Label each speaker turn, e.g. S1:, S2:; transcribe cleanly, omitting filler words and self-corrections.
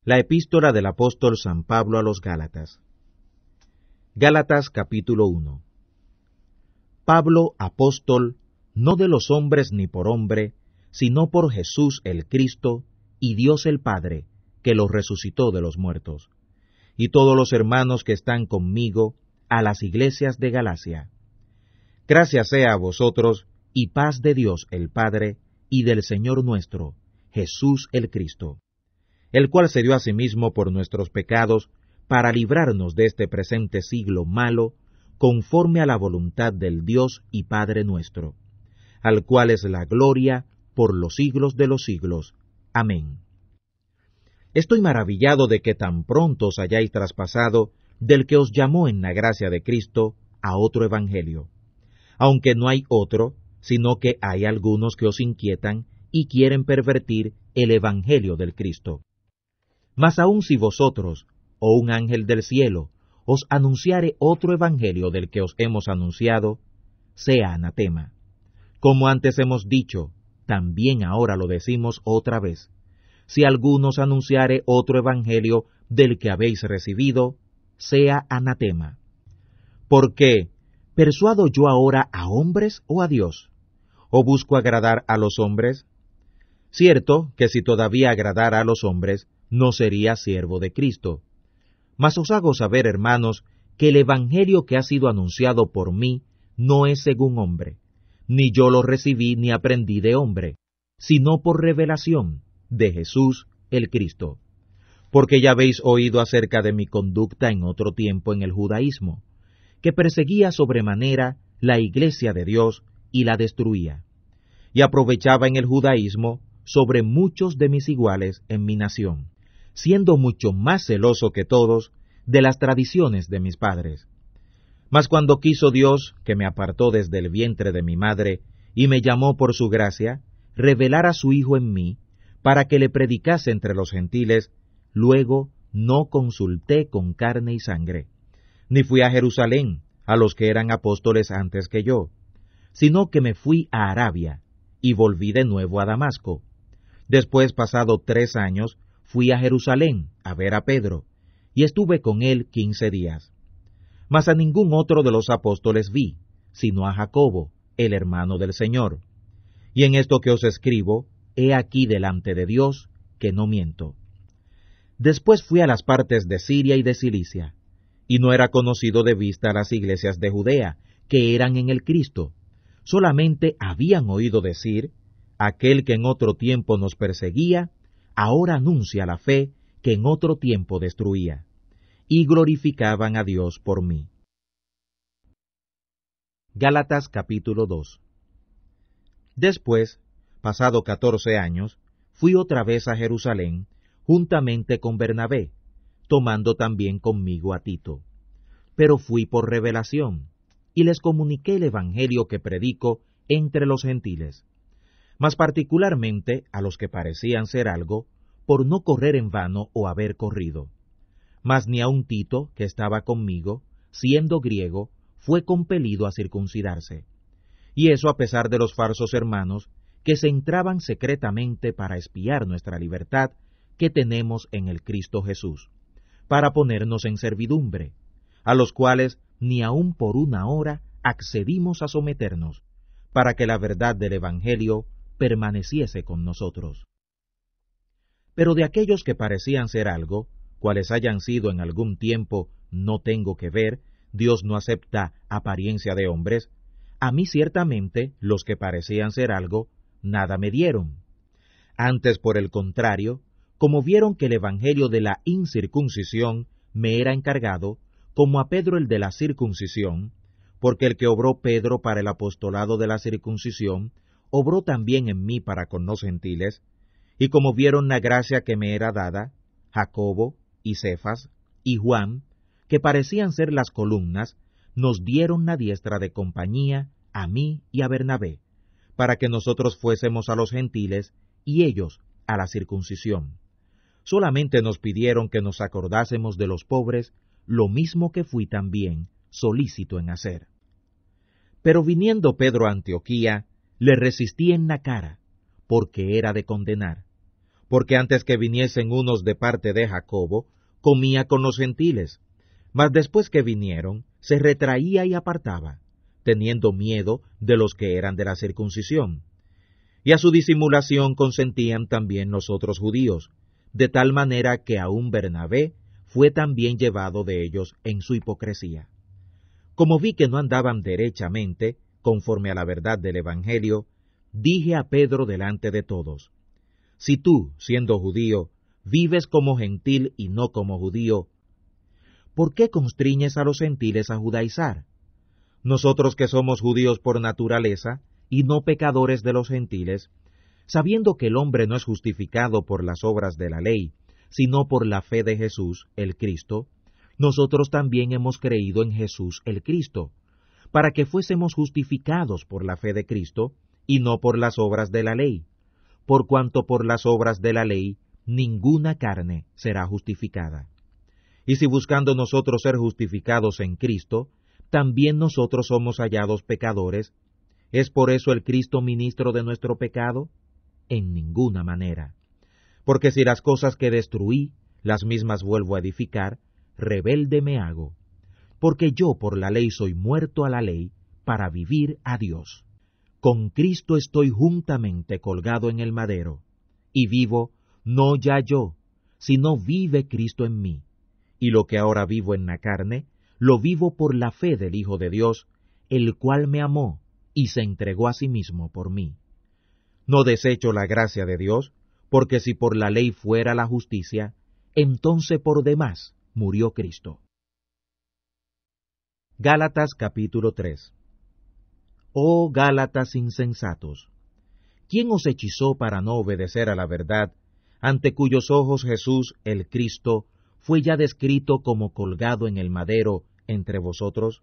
S1: La epístola del apóstol San Pablo a los Gálatas. Gálatas capítulo 1. Pablo, apóstol, no de los hombres ni por hombre, sino por Jesús el Cristo y Dios el Padre, que lo resucitó de los muertos, y todos los hermanos que están conmigo, a las iglesias de Galacia. Gracias sea a vosotros, y paz de Dios el Padre, y del Señor nuestro, Jesús el Cristo, el cual se dio a sí mismo por nuestros pecados, para librarnos de este presente siglo malo, conforme a la voluntad del Dios y Padre nuestro, al cual es la gloria por los siglos de los siglos. Amén. Estoy maravillado de que tan pronto os hayáis traspasado del que os llamó en la gracia de Cristo a otro evangelio, aunque no hay otro, sino que hay algunos que os inquietan y quieren pervertir el evangelio del Cristo. Mas aun si vosotros, o un ángel del cielo, os anunciare otro evangelio del que os hemos anunciado, sea anatema. Como antes hemos dicho, también ahora lo decimos otra vez: si alguno os anunciare otro evangelio del que habéis recibido, sea anatema. ¿Por qué? ¿Persuado yo ahora a hombres o a Dios? ¿O busco agradar a los hombres? Cierto que si todavía agradara a los hombres, no sería siervo de Cristo. Mas os hago saber, hermanos, que el evangelio que ha sido anunciado por mí no es según hombre, ni yo lo recibí ni aprendí de hombre, sino por revelación de Jesús el Cristo. Porque ya habéis oído acerca de mi conducta en otro tiempo en el judaísmo, que perseguía sobremanera la iglesia de Dios y la destruía, y aprovechaba en el judaísmo sobre muchos de mis iguales en mi nación, siendo mucho más celoso que todos de las tradiciones de mis padres. Mas cuando quiso Dios, que me apartó desde el vientre de mi madre, y me llamó por su gracia, revelar a su Hijo en mí, para que le predicase entre los gentiles, luego no consulté con carne y sangre, ni fui a Jerusalén, a los que eran apóstoles antes que yo, sino que me fui a Arabia, y volví de nuevo a Damasco. Después, pasado 3 años, fui a Jerusalén a ver a Pedro, y estuve con él 15 días. Mas a ningún otro de los apóstoles vi, sino a Jacobo, el hermano del Señor. Y en esto que os escribo, he aquí delante de Dios, que no miento. Después fui a las partes de Siria y de Cilicia, y no era conocido de vista las iglesias de Judea, que eran en el Cristo. Solamente habían oído decir: aquel que en otro tiempo nos perseguía, ahora anuncia la fe que en otro tiempo destruía, y glorificaban a Dios por mí. Gálatas capítulo 2. Después, pasado 14 años, fui otra vez a Jerusalén, juntamente con Bernabé, tomando también conmigo a Tito. Pero fui por revelación, y les comuniqué el evangelio que predico entre los gentiles, mas particularmente a los que parecían ser algo, por no correr en vano o haber corrido. Mas ni aun Tito, que estaba conmigo, siendo griego, fue compelido a circuncidarse. Y eso a pesar de los falsos hermanos, que se entraban secretamente para espiar nuestra libertad que tenemos en el Cristo Jesús, para ponernos en servidumbre, a los cuales ni aun por una hora accedimos a someternos, para que la verdad del Evangelio permaneciese con nosotros. Pero de aquellos que parecían ser algo, cuales hayan sido en algún tiempo, no tengo que ver, Dios no acepta apariencia de hombres. A mí ciertamente los que parecían ser algo, nada me dieron. Antes, por el contrario, como vieron que el evangelio de la incircuncisión me era encargado, como a Pedro el de la circuncisión, porque el que obró Pedro para el apostolado de la circuncisión, obró también en mí para con los gentiles, y como vieron la gracia que me era dada, Jacobo, y Cefas, y Juan, que parecían ser las columnas, nos dieron la diestra de compañía a mí y a Bernabé, para que nosotros fuésemos a los gentiles, y ellos a la circuncisión. Solamente nos pidieron que nos acordásemos de los pobres, lo mismo que fui también solícito en hacer. Pero viniendo Pedro a Antioquía, le resistí en la cara, porque era de condenar, porque antes que viniesen unos de parte de Jacobo, comía con los gentiles, mas después que vinieron, se retraía y apartaba, teniendo miedo de los que eran de la circuncisión. Y a su disimulación consentían también los otros judíos, de tal manera que aun Bernabé fue también llevado de ellos en su hipocresía. Como vi que no andaban derechamente, conforme a la verdad del Evangelio, dije a Pedro delante de todos: si tú, siendo judío, vives como gentil y no como judío, ¿por qué constriñes a los gentiles a judaizar? Nosotros que somos judíos por naturaleza, y no pecadores de los gentiles, sabiendo que el hombre no es justificado por las obras de la ley, sino por la fe de Jesús, el Cristo, nosotros también hemos creído en Jesús el Cristo, para que fuésemos justificados por la fe de Cristo, y no por las obras de la ley, por cuanto por las obras de la ley ninguna carne será justificada. Y si buscando nosotros ser justificados en Cristo, también nosotros somos hallados pecadores, ¿es por eso el Cristo ministro de nuestro pecado? En ninguna manera. Porque si las cosas que destruí, las mismas vuelvo a edificar, rebelde me hago. Porque yo por la ley soy muerto a la ley, para vivir a Dios. Con Cristo estoy juntamente colgado en el madero, y vivo, no ya yo, sino vive Cristo en mí. Y lo que ahora vivo en la carne, lo vivo por la fe del Hijo de Dios, el cual me amó, y se entregó a sí mismo por mí. No desecho la gracia de Dios, porque si por la ley fuera la justicia, entonces por demás murió Cristo. Gálatas capítulo 3. Oh Gálatas insensatos, ¿quién os hechizó para no obedecer a la verdad, ante cuyos ojos Jesús, el Cristo, fue ya descrito como colgado en el madero entre vosotros?